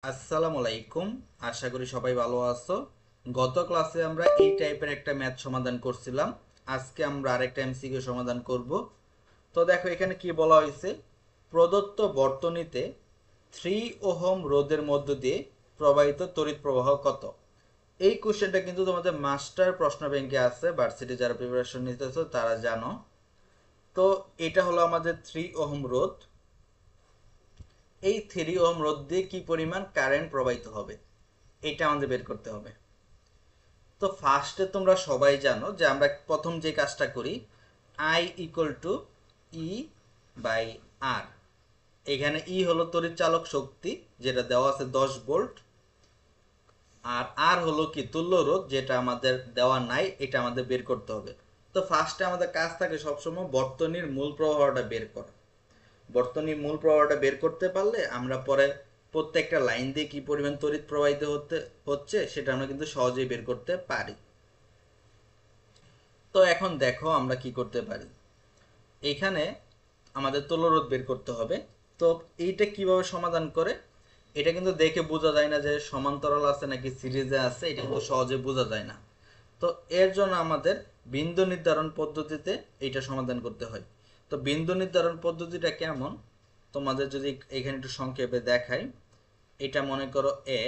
আসসালামু আলাইকুম। আশা করি সবাই ভালো আছো। গত ক্লাসে আমরা এই টাইপের একটা ম্যাথ সমাধান করছিলাম। আজকে আমরা আরেকটা এমসিকিউ সমাধান করব। তো দেখো এখানে কি বলা হয়েছে, প্রদত্ত বর্তনীতে 3 ওহম রোধের মধ্য দিয়ে প্রবাহিত তড়িৎ প্রবাহ কত। এই কোশ্চেনটা কিন্তু তোমাদের মাস্টার প্রশ্ন ব্যাংকে আছে, ভার্সিটি যারা প্রিপারেশন নিতেছো তারা জানো। তো এটা হলো আমাদের 3 ওহম রোধ। এই 3 ওহম রোধ দিয়ে কি পরিমাণ কারেন্ট প্রবাহিত হবে এটা আমাদের বের করতে হবে। তো ফার্স্টে তোমরা সবাই জানো যে আমরা প্রথম যে কাজটা করি, I equal to E by R. এখানে ই হলো তড়িৎ চালক শক্তি, যেটা দেওয়া আছে 10 ভোল্ট। আর আর হলো কি তুল্য রোধ, যেটা আমাদের দেওয়া নাই, এটা আমাদের বের করতে হবে। তো ফার্স্টে আমাদের কাজ থাকে সবসময় বর্তনীর মূল প্রবাহটা বের করা। বর্তনীর মূল প্রবাহটা বের করতে পারলে আমরা পরে প্রত্যেকটা লাইন দিয়ে কি পরিমাণ তড়িৎ প্রবাহিত হচ্ছে সেটা আমরা কিন্তু সহজেই বের করতে পারি। তো এখন দেখো আমরা কি করতে পারি। এইখানে আমাদের তুল্যরোধ বের করতে হবে। তো এইটা কিভাবে সমাধান করে, এটা কিন্তু দেখে বোঝা যায় না যে সমান্তরাল আছে নাকি সিরিজে আছে, এটা কিন্তু সহজে বোঝা যায় না। তো এর জন্য আমাদের বিন্দু নির্ধারণ পদ্ধতিতে এটা সমাধান করতে হয়। তো বিন্দু নির্ধারণ পদ্ধতিটা কেমন তোমাদের যদি এখানে একটু সংক্ষেপে দেখাই। এটা মনে করো এ,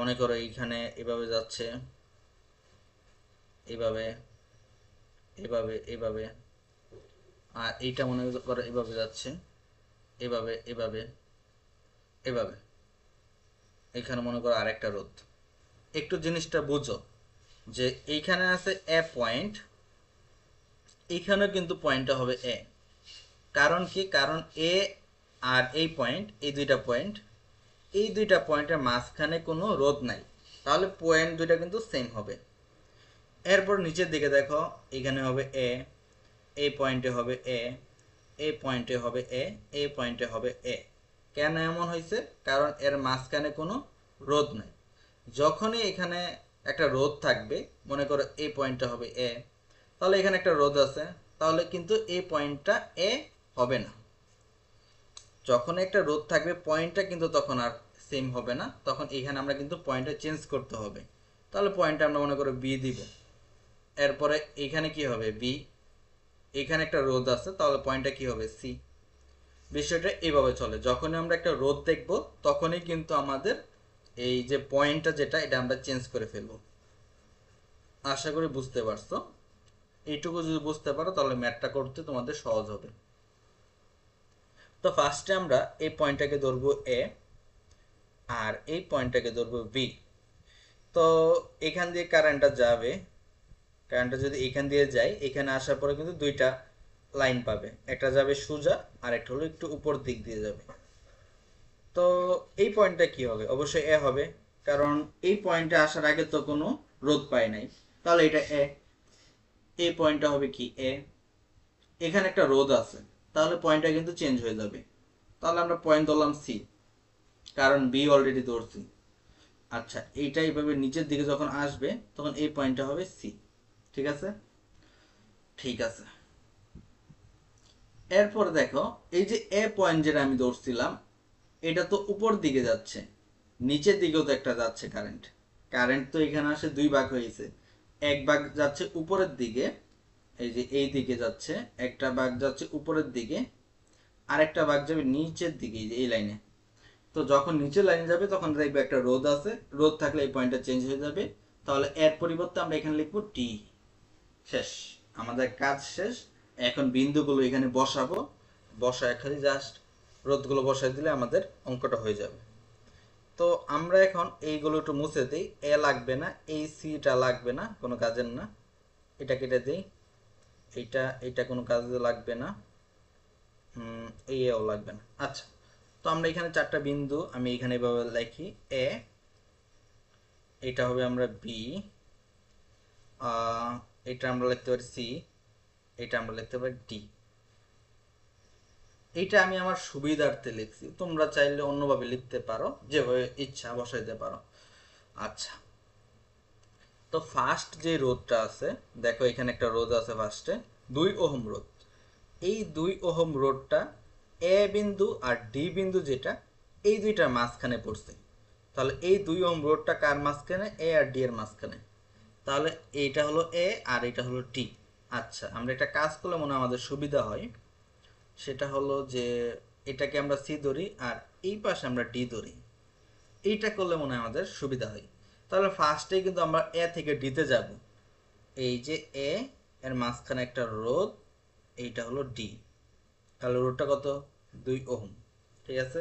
মনে করো এইখানে এভাবে যাচ্ছে, এভাবে এভাবে এভাবে, আর এইটা মনে করো এভাবে যাচ্ছে, এভাবে এভাবে এভাবে। এখানে মনে করো আরেকটা রোধ। একটু জিনিসটা বুঝো যে এইখানে আছে এ পয়েন্ট, এইখানেও কিন্তু পয়েন্টটা হবে এ। কারণ কি, কারণ এ আর এই পয়েন্ট, এই দুইটা পয়েন্ট, এই দুইটা পয়েন্টের মাঝখানে কোনো রোধ নাই, তাহলে পয়েন্ট দুইটা কিন্তু সেম হবে। এরপর নিচের দিকে দেখো, এখানে হবে এ, এই পয়েন্টে হবে এ, এই পয়েন্টে হবে এ, এই পয়েন্টে হবে এ। কেন এমন হয়েছে, কারণ এর মাঝখানে কোনো রোধ নাই। যখনই এখানে একটা রোধ থাকবে, মনে করো এই পয়েন্টটা হবে এ, তাহলে এখানে একটা রোধ আছে, তাহলে কিন্তু এই পয়েন্টটা এ হবে না। যখন একটা রোধ থাকবে পয়েন্টটা কিন্তু তখন আর সেম হবে না, তখন এখানে আমরা কিন্তু পয়েন্টটা চেঞ্জ করতে হবে। তাহলে পয়েন্টটা আমরা মনে করো বি দিব। এরপরে এখানে কি হবে বি, এখানে একটা রোধ আছে, তাহলে পয়েন্টটা কি হবে সি। বিষয়টা এইভাবে চলে, যখনই আমরা একটা রোধ দেখব তখনই কিন্তু আমাদের এই যে পয়েন্টটা যেটা, এটা আমরা চেঞ্জ করে ফেলবো। আশা করি বুঝতে পারছো। এইটুকু যদি বুঝতে পারো তাহলে ম্যাথটা করতে তোমাদের সহজ হবে। তো ফার্স্টে আমরা এই পয়েন্টটাকে ধরবো এ, আর এই পয়েন্টটাকে ধরবো বি। তো এখান দিয়ে কারেন্টটা যাবে, কারেন্টটা যদি এখান দিয়ে যায়, এখানে আসার পরে কিন্তু দুইটা লাইন পাবে, একটা যাবে সোজা আর একটা হলো একটু উপর দিক দিয়ে যাবে। তো এই পয়েন্টটা কি হবে, অবশ্যই এ হবে, কারণ এই পয়েন্টে আসার আগে তো কোনো রোধ পায় নাই, তাহলে এটা এ। এই পয়েন্টটা হবে কি এ, এখানে একটা রোধ আছে, তাহলে পয়েন্টটা কিন্তু চেঞ্জ হয়ে যাবে। তাহলে আমরা পয়েন্ট ধরলাম সি, কারণ বি অলরেডি ধরছি। আচ্ছা, এইটা এইভাবে নিচের দিকে যখন আসবে তখন এই পয়েন্টটা হবে সি। ঠিক আছে, ঠিক আছে। এরপর দেখো, এই যে এ পয়েন্ট যেটা আমি ধরছিলাম, এটা তো উপর দিকে যাচ্ছে, নিচের দিকেও তো একটা যাচ্ছে কারেন্ট। কারেন্ট তো এখানে আসে দুই ভাগ হয়েছে, এক ভাগ যাচ্ছে উপরের দিকে, এই যে এই দিকে যাচ্ছে, একটা ভাগ যাচ্ছে উপরের দিকে, আরেকটা ভাগ যাবে নিচের দিকে, এই যে এই লাইনে। তো যখন নিচের লাইনে যাবে তখন দেখবে একটা রোধ আছে, রোধ থাকলে এই পয়েন্টটা চেঞ্জ হয়ে যাবে। তাহলে এর পরিবর্তে আমরা এখানে লিখবো টি। শেষ, আমাদের কাজ শেষ। এখন বিন্দুগুলো এখানে বসাবো, বসায় খালি জাস্ট রোধগুলো বসাই দিলে আমাদের অঙ্কটা হয়ে যাবে। তো আমরা এখন এইগুলো একটু মুছে দিই, এ লাগবে না, এই সিটা লাগবে না, কোনো কাজের না, এটা কেটে দিই, এইটা এটা কোনো কাজে লাগবে না, এই এও লাগবে না। আচ্ছা, তো আমরা এখানে চারটা বিন্দু আমি এখানে এভাবে লিখি, এ, এটা হবে আমরা বি, এটা আমরা লিখতে পারি সি, এটা আমরা লিখতে পারি ডি। এইটা আমি আমার সুবিধার্থে লিখছি, তোমরা চাইলে অন্যভাবে লিখতে পারো, যেভাবে ইচ্ছা বসাইতে পারো। আচ্ছা, তো ফার্স্ট যে রোধটা আছে, দেখো এখানে একটা রোধ আছে ফার্স্টে, 2 ওহম রোধ। এই 2 ওহম রোধটা এ বিন্দু আর ডি বিন্দু যেটা, এই দুইটার মাঝখানে পড়ছে। তাহলে এই 2 ওহম রোধটা কার মাঝখানে? এ আর ডি এর মাঝখানে। তাহলে এইটা হলো এ আর এটা হলো ডি। আচ্ছা, আমরা একটা কাজ করলে মনে হয় আমাদের সুবিধা হয়। সেটা হলো যে এটাকে আমরা সি ধরি আর এই পাশে আমরা ডি ধরি। এইটা করলে মনে হয় আমাদের সুবিধা হয়। তাহলে ফার্স্টে কিন্তু আমরা এ থেকে ডিতে যাব। এই যে এ এর মাঝখানে একটা রোধ, এইটা হলো ডি। তাহলে রোধটা কত? 2 ওহম। ঠিক আছে।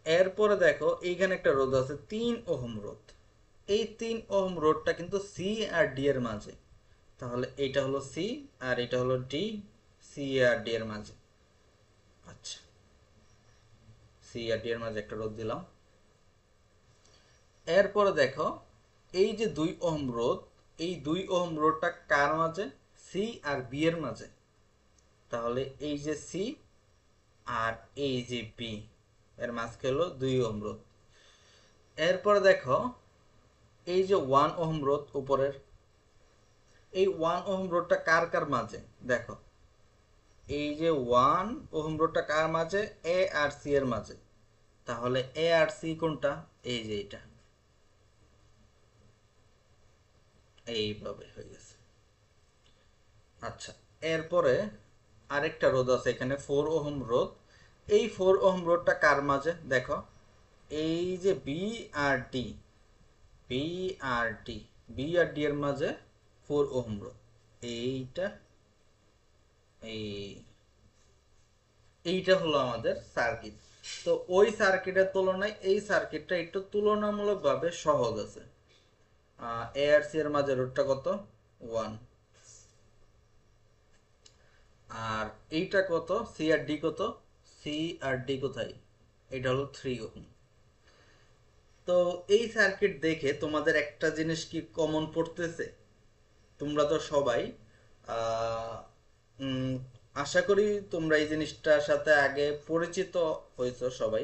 এরপরে দেখো এইখানে একটা রোধ আছে 3 ওহম রোধ। এই 3 ওহম রোধটা কিন্তু সি আর ডি এর মাঝে। তাহলে এইটা হলো সি আর এটা হলো ডি, সি আর ডি এর মাঝে। আচ্ছা, সি আর ডি এর মাঝে একটা রোধ দিলাম। এরপরে দেখো এই যে 2 ওহম রোধ, এই 2 ওহম রোধটা কার মাঝে? সি আর বি এর মাঝে। তাহলে এই যে সি আর এই যে বি এর মাঝে হলো 2 ওহম রোধ। এরপরে দেখো এই যে 1 ওহম রোধ উপরের, এই 1 ওহম রোধটা কার কার মাঝে? দেখো এই যে 1 ওহম রোধটা কার মাঝে? এ আর সি এর মাঝে। তাহলে এ আর সি কোনটা? এই যে এটা, এইভাবে হয়ে গেছে। আচ্ছা, এরপরে আরেকটা রোধ আছে এখানে 4 ওহম রোধ। এই 4 ওহম রোধটা কার মাঝে? দেখো এই যে বি আর ডি, বি আর ডি, বি আর ডি এর মাঝে 4 ওহম রোধ। এইটা এই এইটা হলো আমাদের সার্কিট। তো ওই সার্কিটের তুলনায় এই সার্কিটটা একটু তুলনামূলকভাবে সহজ আছে। এ আর সি এর মাঝে রোধটা কত? 1। আর এইটা কত? সি আর ডি কত? সি আর ডি কোথায়? এটা হলো 3 ওহম। তো এই সার্কিট দেখে তোমাদের একটা জিনিস কি কমন পড়তেছে? তোমরা তো সবাই আহ, উম, আশা করি তোমরা এই জিনিসটার সাথে আগে পরিচিত হয়েছো সবাই,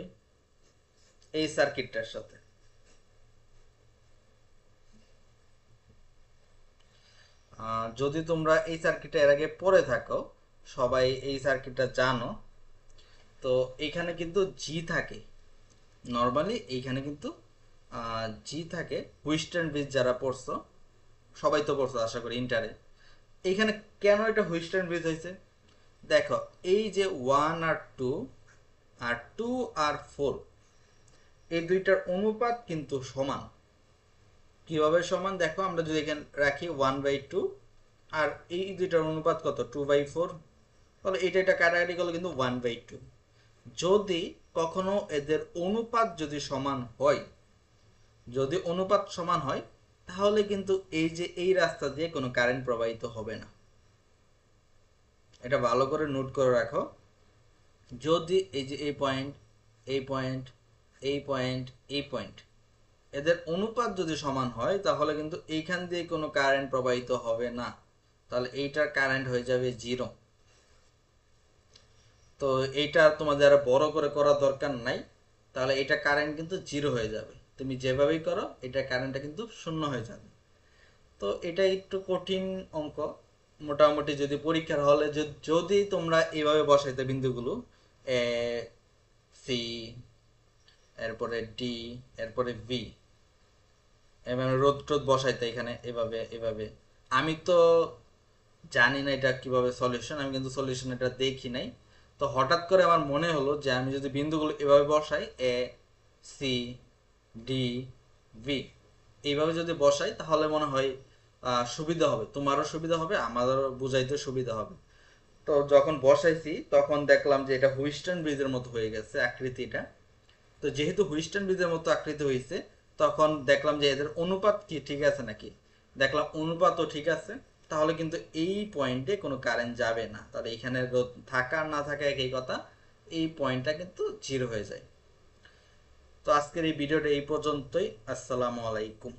এই সার্কিটটার সাথে। যদি তোমরা এই সার্কিটটা এর আগে পড়ে থাকো, সবাই এই সার্কিটটা জানো। তো এখানে কিন্তু জি থাকে, নর্মালি এইখানে কিন্তু জি থাকে। হুইস্টার্ন ব্রিজ যারা পড়ছো, সবাই তো পড়ছো আশা করি ইন্টারে। এইখানে কেন এটা হুইস্টার্ন ব্রিজ হয়েছে? দেখো এই যে 1 আর 2 আর 2 আর 4, এই দুইটার অনুপাত কিন্তু সমান। কিভাবে সমান? দেখো আমরা যদি এখানে রাখি 1/2 আর এই দুইটার অনুপাত কত? 2/4। তাহলে এটা কাটাকাটি করলে কিন্তু 1/2। যদি কখনো এদের অনুপাত যদি সমান হয়, যদি অনুপাত সমান হয়, তাহলে কিন্তু এই যে এই রাস্তা দিয়ে কোনো কারেন্ট প্রবাহিত হবে না। এটা ভালো করে নোট করে রাখো। যদি এই যে এই পয়েন্ট, এই পয়েন্ট, এই পয়েন্ট, এই পয়েন্ট, এদের অনুপাত যদি সমান হয়, তাহলে কিন্তু এইখান দিয়ে কোনো কারেন্ট প্রবাহিত হবে না। তাহলে এইটার কারেন্ট হয়ে যাবে 0। তো এইটা তোমাদের আর বড় করে করার দরকার নাই। তাহলে এটা কারেন্ট কিন্তু 0 হয়ে যাবে। তুমি যেভাবেই করো এটা কারেন্টটা কিন্তু 0 হয়ে যাবে। তো এটা একটু কঠিন অঙ্ক। মোটামুটি যদি পরীক্ষার হলে যদি তোমরা এইভাবে বসাইতে বিন্দুগুলো, এ, সি, এরপরে ডি, এরপরে ভি, এভাবে রোদ টোদ বসাইতে এখানে এভাবে এভাবে। আমি তো জানি না এটা কিভাবে সলিউশন, আমি কিন্তু সলিউশন এটা দেখি নাই। তো হঠাৎ করে আমার মনে হলো যে আমি যদি বিন্দুগুলো এভাবে বসাই, এ, সি, ডি, ভি, এইভাবে যদি বসাই, তাহলে মনে হয় সুবিধা হবে, তোমারও সুবিধা হবে, আমাদেরও বুঝাইতে সুবিধা হবে। তো যখন বসাইছি তখন দেখলাম যে এটা হুইস্টার্ন ব্রিজের মতো হয়ে গেছে আকৃতিটা। তো যেহেতু হুইস্টার্ন ব্রিজের মতো আকৃতি হয়েছে, তখন দেখলাম যে এদের অনুপাত কি ঠিক আছে নাকি। দেখলাম অনুপাতও ঠিক আছে। তাহলে কিন্তু এই পয়েন্টে কোনো কারেন্ট যাবে না। তাহলে এখানে রোধ থাকা আর না থাকা একই কথা, এই পয়েন্টটা কিন্তু 0 হয়ে যায়। তো আজকের এই ভিডিওটা এই পর্যন্তই। আসসালামু আলাইকুম।